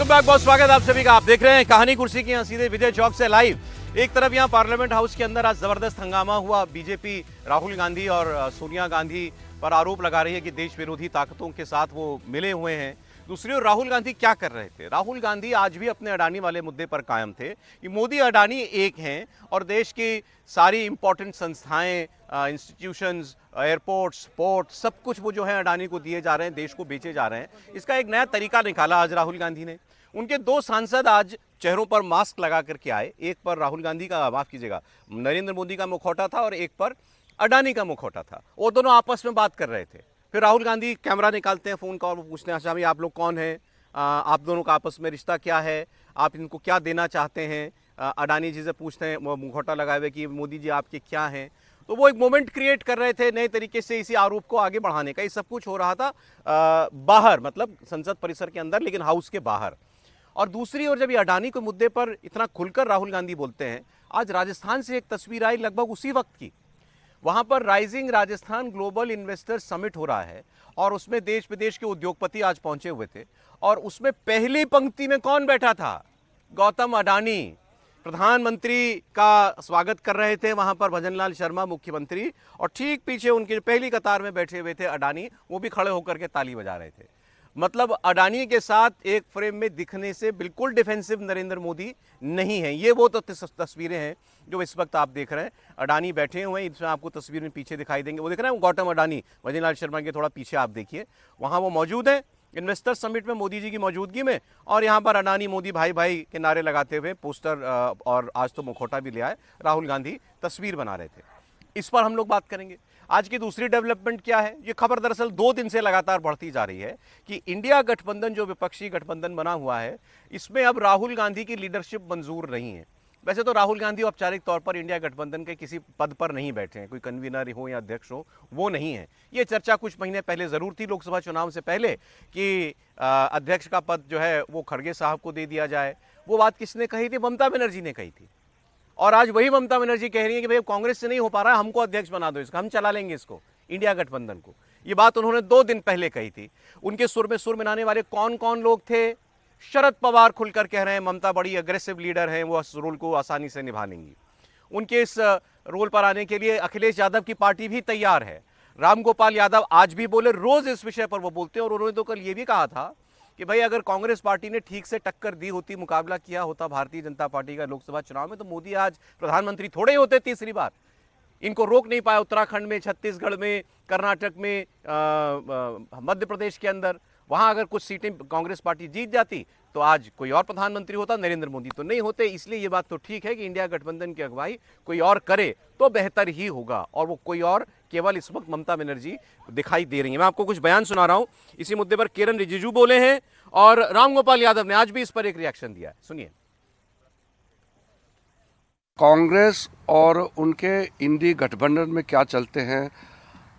Back, बहुत स्वागत आप सभी का। आप देख रहे हैं कहानी कुर्सी की, यहाँ सीधे विजय चौक से लाइव। एक तरफ यहाँ पार्लियामेंट हाउस के अंदर आज जबरदस्त हंगामा हुआ। बीजेपी राहुल गांधी और सोनिया गांधी पर आरोप लगा रही है कि देश विरोधी ताकतों के साथ वो मिले हुए हैं। दूसरी ओर राहुल गांधी क्या कर रहे थे? राहुल गांधी आज भी अपने अडानी वाले मुद्दे पर कायम थे कि मोदी अडानी एक हैं और देश की सारी इंपॉर्टेंट संस्थाएं, इंस्टीट्यूशंस, एयरपोर्ट्स, पोर्ट, सब कुछ वो जो है अडानी को दिए जा रहे हैं, देश को बेचे जा रहे हैं। इसका एक नया तरीका निकाला आज राहुल गांधी ने। उनके दो सांसद आज चेहरों पर मास्क लगा करके आए। एक पर राहुल गांधी का, माफ कीजिएगा, नरेंद्र मोदी का मुखौटा था और एक पर अडानी का मुखौटा था। वो दोनों आपस में बात कर रहे थे। फिर राहुल गांधी कैमरा निकालते हैं, फोन कॉल पूछते हैं, अच्छा भाई आप लोग कौन हैं, आप दोनों का आपस में रिश्ता क्या है, आप इनको क्या देना चाहते हैं। अडानी जी से पूछते हैं वो मुखौटा लगाए हुए कि मोदी जी आपके क्या हैं। तो वो एक मोमेंट क्रिएट कर रहे थे नए तरीके से इसी आरोप को आगे बढ़ाने का। ये सब कुछ हो रहा था बाहर, मतलब संसद परिसर के अंदर, लेकिन हाउस के बाहर। और दूसरी ओर जब ये अडानी के मुद्दे पर इतना खुलकर राहुल गांधी बोलते हैं, आज राजस्थान से एक तस्वीर आई लगभग उसी वक्त की। वहां पर rising Rajasthan global investor summit हो रहा है और उसमें देश विदेश के उद्योगपति आज पहुंचे हुए थे। और उसमें पहली पंक्ति में कौन बैठा था? गौतम अडानी। प्रधानमंत्री का स्वागत कर रहे थे वहां पर भजनलाल शर्मा, मुख्यमंत्री, और ठीक पीछे उनकी पहली कतार में बैठे हुए थे अडानी। वो भी खड़े होकर के ताली बजा रहे थे। मतलब अडानी के साथ एक फ्रेम में दिखने से बिल्कुल डिफेंसिव नरेंद्र मोदी नहीं है। ये वो तो तस्वीरें हैं जो इस वक्त आप देख रहे हैं। अडानी बैठे हुए हैं, इसमें आपको तस्वीर में पीछे दिखाई देंगे, वो दिख रहे हैं गौतम अडानी। भजनलाल शर्मा के थोड़ा पीछे आप देखिए, वहां वो मौजूद है इन्वेस्टर समिट में मोदी जी की मौजूदगी में। और यहाँ पर अडानी मोदी भाई भाई के नारे लगाते हुए पोस्टर और आज तो मुखौटा भी लिया है, राहुल गांधी तस्वीर बना रहे थे। इस पर हम लोग बात करेंगे। आज की दूसरी डेवलपमेंट क्या है? ये खबर दरअसल 2 दिन से लगातार बढ़ती जा रही है कि इंडिया गठबंधन, जो विपक्षी गठबंधन बना हुआ है, इसमें अब राहुल गांधी की लीडरशिप मंजूर नहीं है। वैसे तो राहुल गांधी औपचारिक तौर पर इंडिया गठबंधन के किसी पद पर नहीं बैठे हैं, कोई कन्वीनर हो या अध्यक्ष हो, वो नहीं है। ये चर्चा कुछ महीने पहले जरूर थी, लोकसभा चुनाव से पहले, कि अध्यक्ष का पद जो है वो खड़गे साहब को दे दिया जाए। वो बात किसने कही थी? ममता बनर्जी ने कही थी। और आज वही ममता बनर्जी कह रही है कि भाई कांग्रेस से नहीं हो पा रहा है, हमको अध्यक्ष बना दो, इसका हम चला लेंगे इसको, इंडिया गठबंधन को। ये बात उन्होंने 2 दिन पहले कही थी। उनके सुर में सुर मिलाने वाले कौन कौन लोग थे? शरद पवार खुलकर कह रहे हैं ममता बड़ी अग्रेसिव लीडर है, वो इस रोल को आसानी से निभा लेंगी। उनके इस रोल पर आने के लिए अखिलेश यादव की पार्टी भी तैयार है। रामगोपाल यादव आज भी बोले, रोज इस विषय पर वो बोलते हैं। और उन्होंने तो कल ये भी कहा था कि भाई अगर कांग्रेस पार्टी ने ठीक से टक्कर दी होती, मुकाबला किया होता भारतीय जनता पार्टी का लोकसभा चुनाव में, तो मोदी आज प्रधानमंत्री थोड़े ही होते तीसरी बार। इनको रोक नहीं पाया उत्तराखंड में, छत्तीसगढ़ में, कर्नाटक में, मध्य प्रदेश के अंदर। वहां अगर कुछ सीटें कांग्रेस पार्टी जीत जाती तो आज कोई और प्रधानमंत्री होता, नरेंद्र मोदी तो नहीं होते। इसलिए ये बात तो ठीक है कि इंडिया गठबंधन की अगुवाई कोई और करे तो बेहतर ही होगा, और वो कोई और केवल इस वक्त ममता बनर्जी दिखाई दे रही है। मैं आपको कुछ बयान सुना रहा हूं। इसी मुद्दे पर किरण रिजिजू बोले हैं और रामगोपाल यादव ने आज भी इस पर एक रिएक्शन दिया है, सुनिए। कांग्रेस और उनके इंडी गठबंधन में क्या चलते हैं,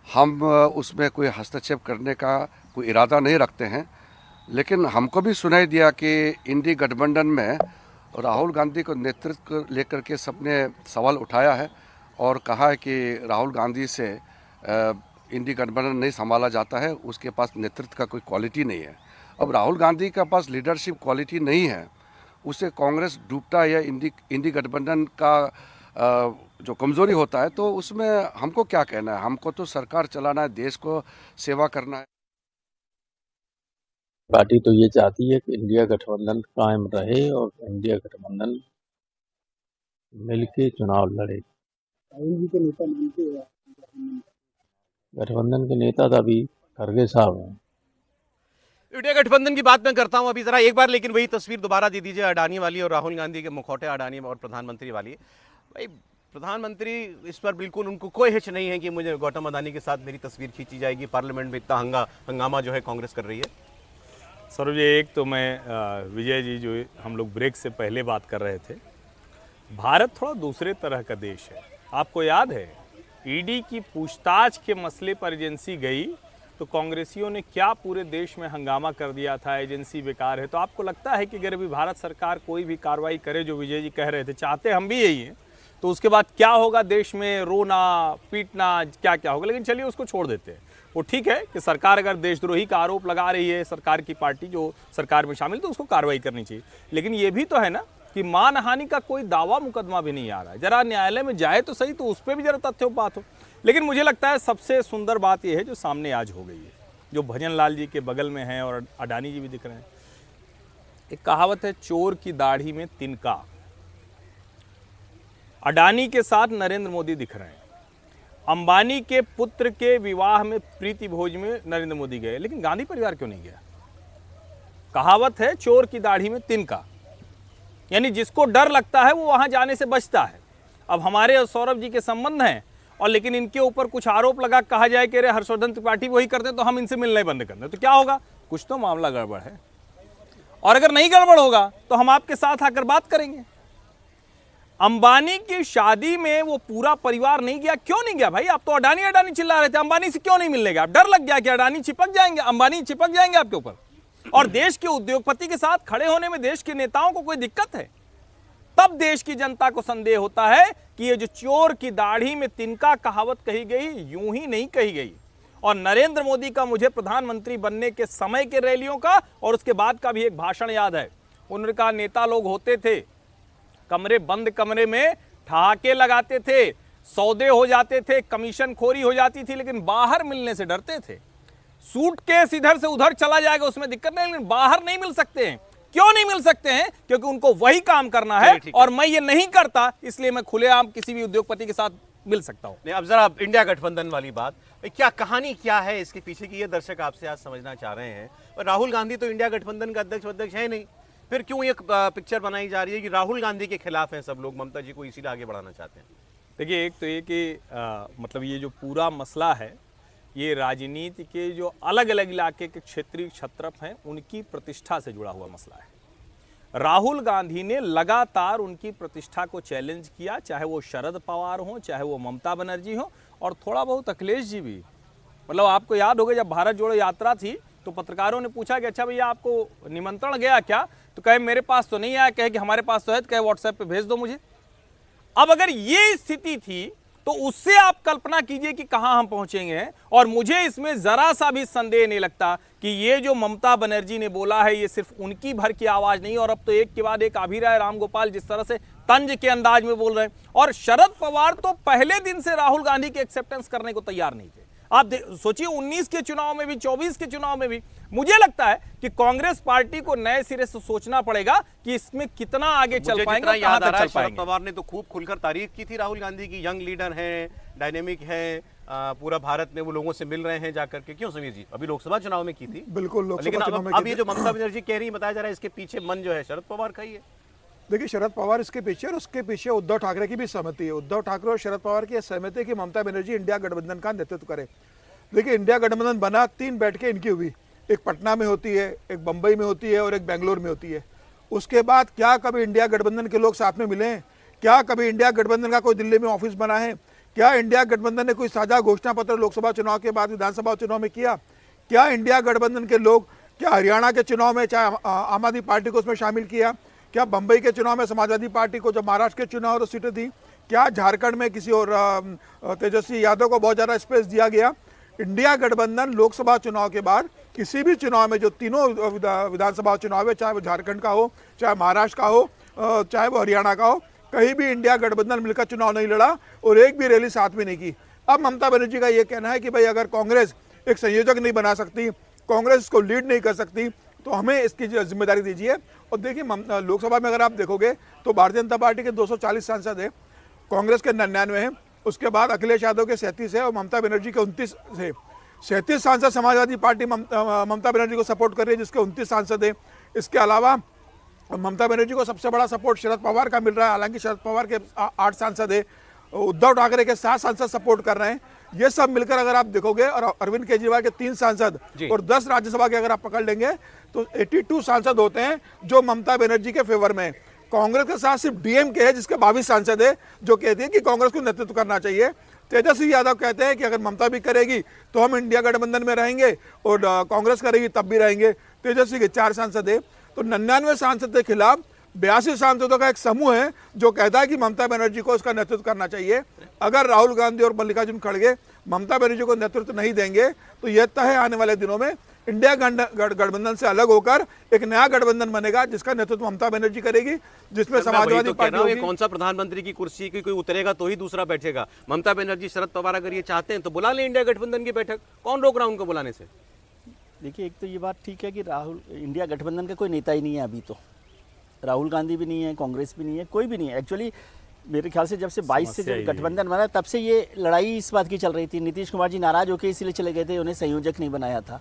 हम उसमें कोई हस्तक्षेप करने का कोई इरादा नहीं रखते हैं। लेकिन हमको भी सुनाई दिया कि इंडी गठबंधन में राहुल गांधी को नेतृत्व लेकर के सबने सवाल उठाया है और कहा है कि राहुल गांधी से इंडी गठबंधन नहीं संभाला जाता है, उसके पास नेतृत्व का कोई क्वालिटी नहीं है। अब राहुल गांधी के पास लीडरशिप क्वालिटी नहीं है, उसे कांग्रेस डूबता है या इंडी गठबंधन का जो कमज़ोरी होता है, तो उसमें हमको क्या कहना है? हमको तो सरकार चलाना है, देश को सेवा करना है। पार्टी तो ये चाहती है कि इंडिया गठबंधन कायम रहे और इंडिया गठबंधन मिलके चुनाव लड़े। राहुल जी के नेता मानते हैं गठबंधन के नेता तो अभी खड़गे साहब हैं। इंडिया गठबंधन की बात मैं करता हूं अभी जरा एक बार, लेकिन वही तस्वीर दोबारा दे दीजिए, अडानी वाली और राहुल गांधी के मुखौटे, अडानी और प्रधानमंत्री वाली। भाई प्रधानमंत्री इस पर बिल्कुल, उनको कोई हिच नहीं है कि मुझे गौतम अडानी के साथ मेरी तस्वीर खींची जाएगी। पार्लियामेंट में इतना हंगामा जो है कांग्रेस कर रही है। सर ये एक तो मैं विजय जी, जो हम लोग ब्रेक से पहले बात कर रहे थे, भारत थोड़ा दूसरे तरह का देश है। आपको याद है ईडी की पूछताछ के मसले पर एजेंसी गई तो कांग्रेसियों ने क्या पूरे देश में हंगामा कर दिया था, एजेंसी बेकार है। तो आपको लगता है कि अगर अभी भारत सरकार कोई भी कार्रवाई करे, जो विजय जी कह रहे थे, चाहते हम भी यही हैं, तो उसके बाद क्या होगा देश में? रोना पीटना क्या क्या होगा। लेकिन चलिए उसको छोड़ देते हैं। वो ठीक है कि सरकार अगर देशद्रोही का आरोप लगा रही है, सरकार की पार्टी जो सरकार में शामिल, तो उसको कार्रवाई करनी चाहिए। लेकिन ये भी तो है ना कि मानहानि का कोई दावा मुकदमा भी नहीं आ रहा है। जरा न्यायालय में जाए तो सही, तो उस पर भी जरा तथ्यों बात हो। लेकिन मुझे लगता है सबसे सुंदर बात यह है जो सामने आज हो गई है, जो भजन लाल जी के बगल में हैं और अडानी जी भी दिख रहे हैं। एक कहावत है, चोर की दाढ़ी में तिनका। अडानी के साथ नरेंद्र मोदी दिख रहे हैं, अंबानी के पुत्र के विवाह में प्रीति भोज में नरेंद्र मोदी गए, लेकिन गांधी परिवार क्यों नहीं गया? कहावत है, चोर की दाढ़ी में तिनका, यानी जिसको डर लगता है वो वहां जाने से बचता है। अब हमारे और सौरभ जी के संबंध हैं, और लेकिन इनके ऊपर कुछ आरोप लगा, कहा जाए कि अरे हर्षवर्धन त्रिपाठी वही करते तो हम इनसे मिलने बंद कर दें, तो क्या होगा? कुछ तो मामला गड़बड़ है। और अगर नहीं गड़बड़ होगा तो हम आपके साथ आकर बात करेंगे। अंबानी की शादी में वो पूरा परिवार नहीं गया, क्यों नहीं गया भाई? आप तो अडानी अडानी चिल्ला रहे थे, अंबानी से क्यों नहीं मिलने गया? डर लग गया कि अडानी चिपक जाएंगे, अंबानी चिपक जाएंगे आपके ऊपर? और देश के उद्योगपति के साथ खड़े होने में देश के नेताओं को कोई दिक्कत है? तब देश की जनता को संदेह होता है कि ये जो चोर की दाढ़ी में तिनका कहावत कही गई, यूं ही नहीं कही गई। और नरेंद्र मोदी का मुझे प्रधानमंत्री बनने के समय के रैलियों का और उसके बाद का भी एक भाषण याद है। उन्होंने कहा, नेता लोग होते थे, कमरे बंद कमरे में ठहाके लगाते थे, सौदे हो जाते थे, कमीशन खोरी हो जाती थी, लेकिन बाहर मिलने से डरते थे। सूटकेस इधर से उधर चला जाएगा उसमें दिक्कत नहीं, लेकिन बाहर नहीं मिल सकते हैं। क्यों नहीं मिल सकते हैं? क्योंकि उनको वही काम करना है, और मैं ये नहीं करता, इसलिए मैं खुलेआम किसी भी उद्योगपति के साथ मिल सकता हूं। अब जरा इंडिया गठबंधन वाली बात, क्या कहानी क्या है इसके पीछे की, ये दर्शक आपसे आज समझना चाह रहे हैं। और राहुल गांधी तो इंडिया गठबंधन का अध्यक्ष है नहीं, फिर क्यों ये पिक्चर बनाई जा रही है कि राहुल गांधी के खिलाफ हैं सब लोग, ममता जी को इसीलिए आगे बढ़ाना चाहते हैं? देखिए, एक तो ये कि मतलब ये जो पूरा मसला है, ये राजनीति के जो अलग अलग इलाके के क्षेत्रीय क्षत्रप हैं उनकी प्रतिष्ठा से जुड़ा हुआ मसला है। राहुल गांधी ने लगातार उनकी प्रतिष्ठा को चैलेंज किया, चाहे वो शरद पवार हो, चाहे वो ममता बनर्जी हो, और थोड़ा बहुत अखिलेश जी भी। मतलब आपको याद होगा, जब भारत जोड़ो यात्रा थी तो पत्रकारों ने पूछा कि अच्छा भैया आपको निमंत्रण गया क्या? तो कहे मेरे पास तो नहीं आया, कहे कि हमारे पास तो है, कहे व्हाट्सएप पे भेज दो मुझे। अब अगर ये स्थिति थी तो उससे आप कल्पना कीजिए कि कहां हम पहुंचेंगे। और मुझे इसमें जरा सा भी संदेह नहीं लगता कि ये जो ममता बनर्जी ने बोला है, ये सिर्फ उनकी भर की आवाज नहीं, और अब तो एक के बाद एक अभिराय रामगोपाल जिस तरह से तंज के अंदाज में बोल रहे हैं, और शरद पवार तो पहले दिन से राहुल गांधी के एक्सेप्टेंस करने को तैयार नहीं थे। आप सोचिए, 19 के चुनाव में भी, 24 के चुनाव में भी। मुझे लगता है कि कांग्रेस पार्टी को नए सिरे से सोचना पड़ेगा कि इसमें कितना आगे चल पाएंगे, कहां तक चल पाएंगे। शरद पवार ने तो खूब खुलकर तारीफ की थी राहुल गांधी की, यंग लीडर हैं, डायनेमिक हैं, पूरा भारत में वो लोगों से मिल रहे हैं जाकर के। क्यों समीर जी, अभी लोकसभा चुनाव में की थी? बिल्कुल, लोकसभा लेकिन चुनाव में अब ये जो ममता बनर्जी कह रही है, बताया जा रहा है इसके पीछे मन जो है शरद पवार का ही है। देखिए, शरद पवार इसके पीछे, और उसके पीछे उद्धव ठाकरे की भी सहमति है। उद्धव ठाकरे और शरद पवार की सहमति है कि ममता बनर्जी इंडिया गठबंधन का नेतृत्व करे। देखिए, इंडिया गठबंधन बना 3 बैठकें इनकी हुई, एक पटना में होती है, एक बंबई में होती है और एक बेंगलोर में होती है। उसके बाद क्या कभी इंडिया गठबंधन के लोग साथ में मिले हैं? क्या कभी इंडिया गठबंधन का कोई दिल्ली में ऑफिस बना है? क्या इंडिया गठबंधन ने कोई साझा घोषणा पत्र लोकसभा चुनाव के बाद विधानसभा चुनाव में किया? क्या इंडिया गठबंधन के लोग, क्या हरियाणा के चुनाव में चाहे आम आदमी पार्टी को उसमें शामिल किया? क्या बंबई के चुनाव में समाजवादी पार्टी को, जब महाराष्ट्र के चुनाव और सीटें थी, क्या झारखंड में किसी और तेजस्वी यादव को बहुत ज़्यादा स्पेस दिया गया? इंडिया गठबंधन लोकसभा चुनाव के बाद किसी भी चुनाव में, जो तीनों विधानसभा चुनाव है, चाहे वो झारखंड का हो, चाहे महाराष्ट्र का हो, चाहे वो हरियाणा का हो, कहीं भी इंडिया गठबंधन मिलकर चुनाव नहीं लड़ा और एक भी रैली साथ में नहीं की। अब ममता बनर्जी का ये कहना है कि भाई अगर कांग्रेस एक संयोजक नहीं बना सकती, कांग्रेस इसको लीड नहीं कर सकती, तो हमें इसकी जिम्मेदारी दीजिए। और देखिए, लोकसभा में अगर आप देखोगे तो भारतीय जनता पार्टी के 240 सांसद है, कांग्रेस के 99 हैं, उसके बाद अखिलेश यादव के 37 है और ममता बनर्जी के 29 है। 37 सांसद समाजवादी पार्टी ममता बनर्जी को सपोर्ट कर रही है, जिसके 29 सांसद है। इसके अलावा ममता बनर्जी को सबसे बड़ा सपोर्ट शरद पवार का मिल रहा है, हालांकि शरद पवार के 8 सांसद है, उद्धव ठाकरे के 7 सांसद सपोर्ट कर रहे हैं। ये सब मिलकर अगर आप देखोगे, और अरविंद केजरीवाल के 3 सांसद और 10 राज्यसभा के अगर आप पकड़ लेंगे तो 82 सांसद होते हैं जो ममता बनर्जी के फेवर में है। कांग्रेस के साथ सिर्फ डीएमके है जिसके 22 सांसद है, जो कहती है कि कांग्रेस को नेतृत्व करना चाहिए। तेजस्वी यादव कहते हैं कि अगर ममता भी करेगी तो हम इंडिया गठबंधन में रहेंगे, और कांग्रेस करेगी तब भी रहेंगे। तेजस्वी के 4 सांसद है, तो 99 सांसद के खिलाफ 82 सांसदों का एक समूह है जो कहता है कि ममता बनर्जी को इसका नेतृत्व करना चाहिए। अगर राहुल गांधी और मल्लिकार्जुन खड़गे ममता बनर्जी को नेतृत्व नहीं देंगे तो यह तय है आने वाले दिनों में इंडिया गठबंधन से अलग होकर एक नया गठबंधन बनेगा जिसका नेतृत्व ममता बनर्जी करेगी, जिसमें समाजवादी पार्टी होगी। कौन सा प्रधानमंत्री की कुर्सी की कोई उतरेगा तो ही दूसरा बैठेगा। ममता बनर्जी शरद पवार अगर ये चाहते हैं तो बुला लें इंडिया गठबंधन की बैठक, कौन रोक रहा है उनको बुलाने से। देखिए, एक तो ये बात ठीक है कि राहुल इंडिया गठबंधन का कोई नेता ही नहीं है अभी तो। राहुल गांधी भी नहीं है, कांग्रेस भी नहीं है, कोई भी नहीं है। एक्चुअली मेरे ख्याल से जब से 22 से जब गठबंधन बना तब से ये लड़ाई इस बात की चल रही थी। नीतीश कुमार जी नाराज होकर इसलिए चले गए थे, उन्हें संयोजक नहीं बनाया था।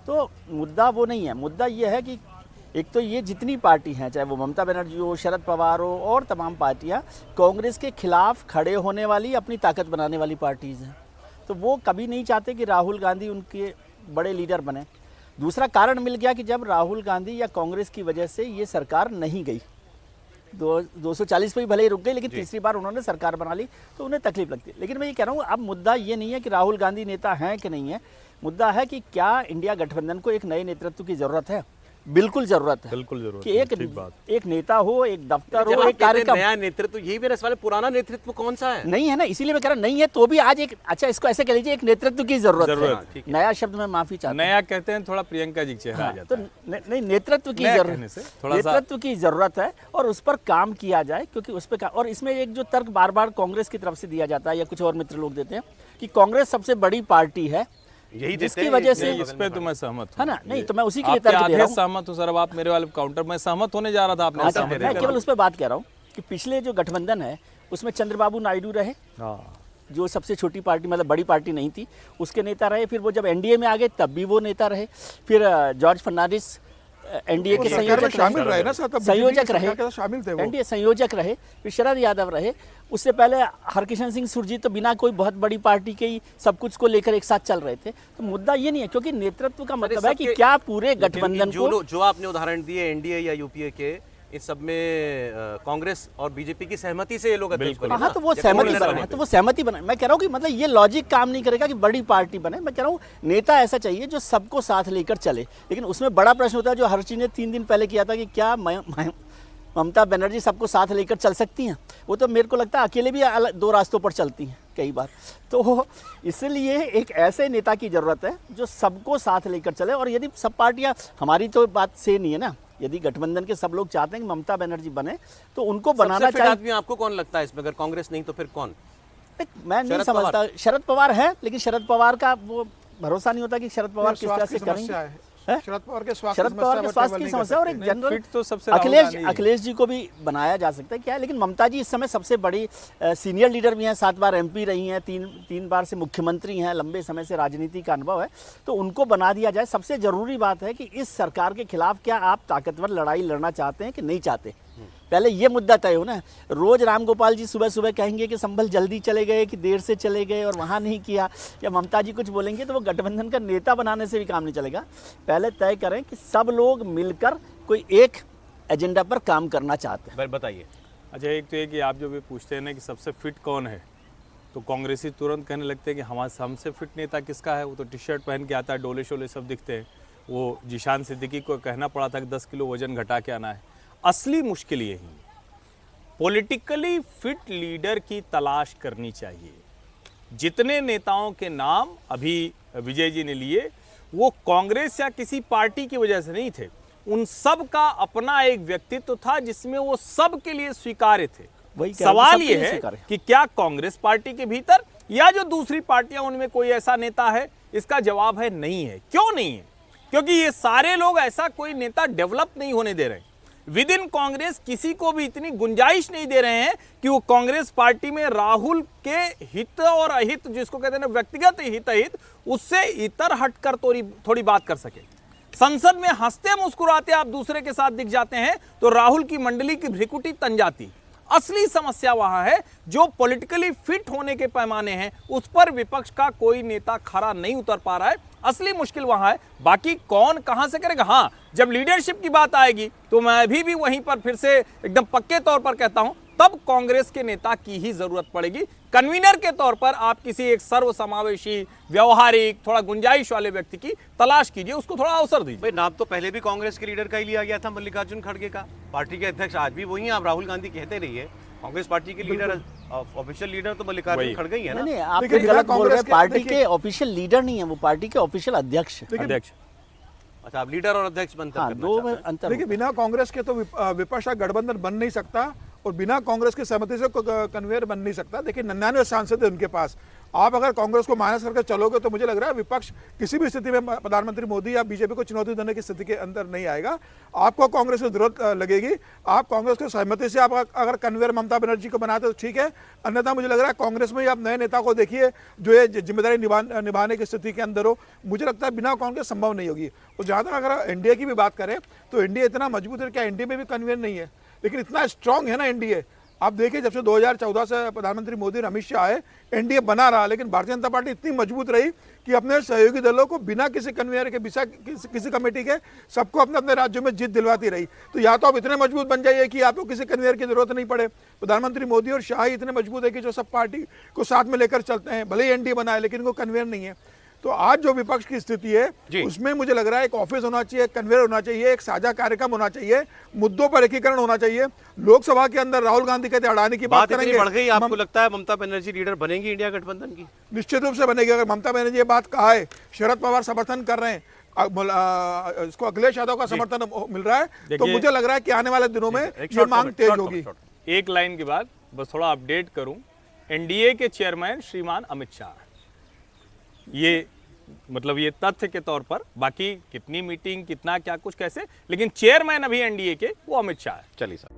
तो मुद्दा वो नहीं है। मुद्दा ये है कि एक तो ये जितनी पार्टी हैं, चाहे वो ममता बनर्जी हो, शरद पवार हो और तमाम पार्टियां कांग्रेस के खिलाफ खड़े होने वाली, अपनी ताकत बनाने वाली पार्टीज़ हैं। तो वो कभी नहीं चाहते कि राहुल गांधी उनके बड़े लीडर बने। दूसरा कारण मिल गया कि जब राहुल गांधी या कांग्रेस की वजह से ये सरकार नहीं गई, 240 पे ही भले ही रुक गई, लेकिन तीसरी बार उन्होंने सरकार बना ली तो उन्हें तकलीफ लगती है। लेकिन मैं ये कह रहा हूँ, अब मुद्दा ये नहीं है कि राहुल गांधी नेता हैं कि नहीं है, मुद्दा है कि क्या इंडिया गठबंधन को एक नए नेतृत्व की जरूरत है। बिल्कुल जरूरत है, बिल्कुल जरूरत कि है, एक ठीक बात। एक नेता हो, एक दफ्तर जब हो, आप एक कहते हैं कार्यक्रम। नया नेतृत्व, यही मेरे सवाल है, पुराना नेतृत्व कौन सा है। नहीं है ना, इसीलिए मैं कह रहा नहीं है तो भी आज एक, अच्छा इसको ऐसे कह लीजिए, एक नेतृत्व की जरूरत है। ठीक है। नया शब्द में माफी चाहता हूं। नया कहते हैं थोड़ा प्रियंका जी चेहरा आ तो जाता है। नहीं, नेतृत्व की नया जरूरत, कहने से थोड़ा सा- नेतृत्व की जरूरत है और उस पर काम किया जाए, क्योंकि उस पर और इसमें एक जो तर्क बार बार कांग्रेस की तरफ से दिया जाता है या कुछ और मित्र लोग देते हैं कि कांग्रेस सबसे बड़ी पार्टी है, यही देते जिसकी हैं, वजह से नहीं, इस पे तो मैं सहमत हूं। है ना। नहीं तो मैं उसी के लिए आपके तर्क दे आधे रहा हूं। सहमत हूं सर। अब आप मेरे वाले काउंटर में सहमत होने जा रहा था, आपने अच्छा, सहमत मैं नहीं केवल उस पर बात कह रहा हूँ कि पिछले जो गठबंधन है उसमें चंद्रबाबू नायडू रहे, करा। हाँ, जो सबसे छोटी पार्टी, मतलब बड़ी पार्टी नहीं थी, उसके नेता रहे। फिर वो जब एनडीए में आ गए तब भी वो नेता रहे। फिर जॉर्ज फर्नांडिस एनडीए के सरकार में संयोजक शामिल रहे ना सर, तब संयोजक BJP रहे, सरकार के साथ शामिल थे वो। एनडीए संयोजक रहे। फिर शरद यादव रहे। उससे पहले हरकिशन सिंह सुरजीत तो बिना कोई बहुत बड़ी पार्टी के ही सब कुछ को लेकर एक साथ चल रहे थे। तो मुद्दा ये नहीं है, क्योंकि नेतृत्व का मतलब है कि क्या पूरे गठबंधन को, जो आपने उदाहरण दिए एनडीए या यूपीए के, इस सब में कांग्रेस और बीजेपी की सहमति से ये लोग अध्यक्ष बने ना। हाँ, तो वो या सहमति कौन बना है, तो वो सहमति बना। मैं कह रहा हूँ कि मतलब ये लॉजिक काम नहीं करेगा कि बड़ी पार्टी बने। मैं कह रहा हूँ नेता ऐसा चाहिए जो सबको साथ लेकर चले। लेकिन उसमें बड़ा प्रश्न होता है जो हर्षी ने 3 दिन पहले किया था कि क्या ममता बनर्जी सबको साथ लेकर चल सकती हैं। वो तो मेरे को लगता है अकेले भी अलग 2 रास्तों पर चलती हैं कई बार। तो इसलिए एक ऐसे नेता की ज़रूरत है जो सबको साथ लेकर चले। और यदि सब पार्टियां, हमारी तो बात से नहीं है ना, यदि गठबंधन के सब लोग चाहते हैं कि ममता बनर्जी बने तो उनको बनाना सबसे फिट चाहिए। आदमी आपको कौन लगता है इसमें, अगर कांग्रेस नहीं तो फिर कौन। मैं नहीं शरद समझता। शरद पवार है, लेकिन शरद पवार का वो भरोसा नहीं होता कि शरद पवार किस तरह से करेंगे। है? शरद पवार के स्वास्थ्य शरद पवार के स्वास्थ्य की समस्या और एक नहीं, जनरल फिट तो सबसे राहुल गांधी है। अखिलेश जी को भी बनाया जा सकता है क्या है। लेकिन ममता जी इस समय सबसे बड़ी सीनियर लीडर भी हैं, 7 बार एमपी रही हैं, 3 बार से मुख्यमंत्री हैं, लंबे समय से राजनीति का अनुभव है, तो उनको बना दिया जाए। सबसे जरूरी बात है कि इस सरकार के खिलाफ क्या आप ताकतवर लड़ाई लड़ना चाहते हैं कि नहीं चाहते, पहले ये मुद्दा तय हो ना। रोज राम गोपाल जी सुबह सुबह कहेंगे कि संभल जल्दी चले गए कि देर से चले गए और वहाँ नहीं किया, या ममता जी कुछ बोलेंगे तो वो गठबंधन का नेता बनाने से भी काम नहीं चलेगा। पहले तय करें कि सब लोग मिलकर कोई एक एजेंडा पर काम करना चाहते हैं। बताइए। अच्छा, एक तो ये कि आप जब ये पूछते हैं ना कि सबसे फिट कौन है, तो कांग्रेसी तुरंत कहने लगते हैं कि हमारे हमसे फिट नेता किसका है। वो तो टी शर्ट पहन के आता है, डोले शोले सब दिखते हैं। वो जिशान सिद्दीकी को कहना पड़ा था कि 10 किलो वजन घटा के आना है। असली मुश्किल यही है, पॉलिटिकली फिट लीडर की तलाश करनी चाहिए। जितने नेताओं के नाम अभी विजय जी ने लिए, वो कांग्रेस या किसी पार्टी की वजह से नहीं थे। उन सब का अपना एक व्यक्तित्व था जिसमें वो सब के लिए स्वीकार्य थे। वही कह रहा हूं, सवाल सबके ये लिए है स्वीकार्य। कि क्या कांग्रेस पार्टी के भीतर या जो दूसरी पार्टियां उनमें कोई ऐसा नेता है। इसका जवाब है नहीं है। क्यों नहीं है? क्योंकि ये सारे लोग ऐसा कोई नेता डेवलप नहीं होने दे रहे हैं। विद इन कांग्रेस किसी को भी इतनी गुंजाइश नहीं दे रहे हैं कि वो कांग्रेस पार्टी में राहुल के हित और अहित, जिसको कहते हैं ना व्यक्तिगत हित अहित, उससे इतर हटकर थोड़ी बात कर सके। संसद में हंसते मुस्कुराते आप दूसरे के साथ दिख जाते हैं तो राहुल की मंडली की भ्रिकुटी तन जाती। असली समस्या वहां है जो पॉलिटिकली फिट होने के पैमाने हैं, उस पर विपक्ष का कोई नेता खरा नहीं उतर पा रहा है। असली मुश्किल वहां है। बाकी कौन कहां से करेगा, हाँ, जब लीडरशिप की बात आएगी तो मैं अभी भी वहीं पर फिर से एकदम पक्के तौर पर कहता हूं, तब कांग्रेस के नेता की ही जरूरत पड़ेगी। कन्वीनर के तौर पर आप किसी एक सर्वसमावेशी, व्यवहारिक, थोड़ा गुंजाइश वाले व्यक्ति की तलाश कीजिए, उसको थोड़ा अवसर दीजिए। भाई, नाम तो पहले भी कांग्रेस के लीडर का ही लिया गया था, मल्लिकार्जुन खड़गे का। पार्टी के अध्यक्ष आज भी वही हैं। आप राहुल गांधी कहते रहिए, कांग्रेस पार्टी के लीडर ऑफिशियल लीडर तो मल्लिकार्जुन वही। खड़गे ही है ना। नहीं आप देखिए, गलत बोल रहे कांग्रेस हैं, के- पार्टी देखिए- के ऑफिशियल लीडर नहीं है, वो पार्टी के ऑफिशियल अध्यक्ष है। अध्यक्ष अच्छा, आप लीडर और अध्यक्ष बनकर हाँ, करना दो चाहते में हैं। अंतर देखिए, बिना कांग्रेस के तो विपक्ष का गठबंधन बन नहीं सकता और बिना कांग्रेस की सहमति से कन्वेयर बन नहीं सकता। देखिए, 99 सांसद है उनके पास। आप अगर कांग्रेस को माइनस करके चलोगे तो मुझे लग रहा है विपक्ष किसी भी स्थिति में प्रधानमंत्री मोदी या बीजेपी को चुनौती देने की स्थिति के अंदर नहीं आएगा। आपको कांग्रेस की जरूरत लगेगी। आप कांग्रेस की सहमति से आप अगर कन्वेयर ममता बनर्जी को बनाते तो ठीक है, अन्यथा मुझे लग रहा है कांग्रेस में ही आप नए नेता को देखिए जो ये जिम्मेदारी निभाने की स्थिति के अंदर हो। मुझे लगता है बिना कांग्रेस संभव नहीं होगी। और जहाँ तक अगर एनडीए की भी बात करें तो एनडीए इतना मजबूत है, क्या एनडीए में भी कन्वेयर नहीं है, लेकिन इतना स्ट्रांग है ना एनडीए। आप देखिए, जब से 2014 से प्रधानमंत्री मोदी और अमित शाह आए, एनडीए बना रहा, लेकिन भारतीय जनता पार्टी इतनी मजबूत रही कि अपने सहयोगी दलों को बिना किसी कन्वेयर के, बिना किसी कमेटी के, सबको अपने अपने राज्यों में जीत दिलवाती रही। तो या तो आप इतने मजबूत बन जाइए कि आपको किसी कन्वेयर की जरूरत नहीं पड़े। प्रधानमंत्री मोदी और शाह ही इतने मजबूत है कि जो सब पार्टी को साथ में लेकर चलते हैं, भले ही एनडीए बना है लेकिन इनको कन्वेयर नहीं है। तो आज जो विपक्ष की स्थिति जी। है उसमें मुझे लग रहा है एक ऑफिस होना चाहिए, कन्वेयर होना चाहिए, एक साझा कार्यक्रम होना चाहिए, मुद्दों पर एकीकरण होना चाहिए। लोकसभा के अंदर राहुल गांधी कहते अड़ाने की बात बात इतनी करेंगे, बढ़ गई, आपको लगता है ममता बनर्जी लीडर बनेंगी इंडिया गठबंधन की? निश्चित रूप से बनेगी। अगर ममता बनर्जी ये बात कहा है, शरद पवार समर्थन कर रहे हैं, इसको अखिलेश यादव का समर्थन मिल रहा है, तो देखिए- मुझे लग रहा है कि आने वाले दिनों में एक ये short मांग comment, तेज short होगी। comment, short। एक लाइन के बाद बस थोड़ा अपडेट करूं, एनडीए के चेयरमैन श्रीमान अमित शाह, ये मतलब ये तथ्य के तौर पर, बाकी कितनी मीटिंग, कितना क्या कुछ कैसे, लेकिन चेयरमैन अभी एनडीए के वो अमित शाह है। चलिए सर।